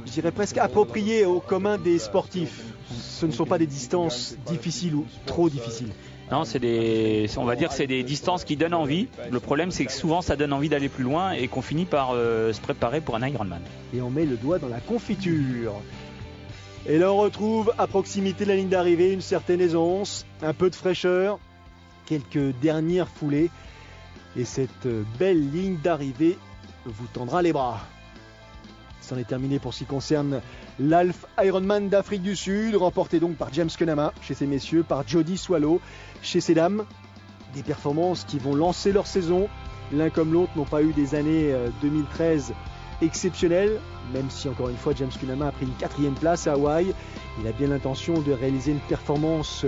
je dirais presque appropriées au commun des sportifs. Ce ne sont pas des distances difficiles ou trop difficiles. Non, on va dire que c'est des distances qui donnent envie. Le problème, c'est que souvent, ça donne envie d'aller plus loin et qu'on finit par se préparer pour un Ironman. Et on met le doigt dans la confiture. Et là on retrouve à proximité de la ligne d'arrivée une certaine aisance, un peu de fraîcheur, quelques dernières foulées. Et cette belle ligne d'arrivée vous tendra les bras. C'en est terminé pour ce qui concerne l'Alf Ironman d'Afrique du Sud, remporté donc par James Kenama chez ces messieurs, par Jody Swallow chez ces dames. Des performances qui vont lancer leur saison. L'un comme l'autre n'ont pas eu des années 2013 exceptionnelles, même si encore une fois James Kenama a pris une 4e place à Hawaï. Il a bien l'intention de réaliser une performance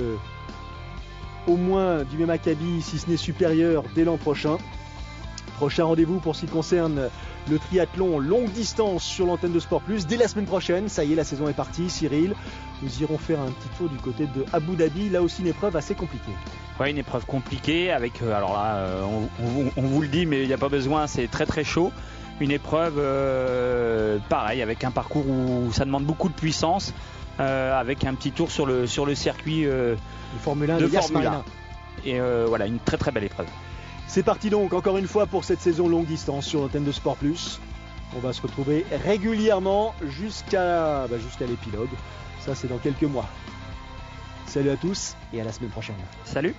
au moins du même acabit, si ce n'est supérieur, dès l'an prochain. Prochain rendez-vous pour ce qui concerne le triathlon longue distance sur l'antenne de Sport Plus dès la semaine prochaine. Ça y est, la saison est partie. Cyril, nous irons faire un petit tour du côté de Abu Dhabi. Là aussi, une épreuve assez compliquée. Oui, une épreuve compliquée avec, alors là, on vous le dit, mais il n'y a pas besoin, c'est très très chaud. Une épreuve pareil, avec un parcours où ça demande beaucoup de puissance, avec un petit tour sur le circuit le Formule 1 de Yas Marina. Et voilà, une très très belle épreuve. C'est parti donc, encore une fois, pour cette saison longue distance sur l'antenne de Sport Plus. On va se retrouver régulièrement jusqu'à l'épilogue. Ça, c'est dans quelques mois. Salut à tous et à la semaine prochaine. Salut.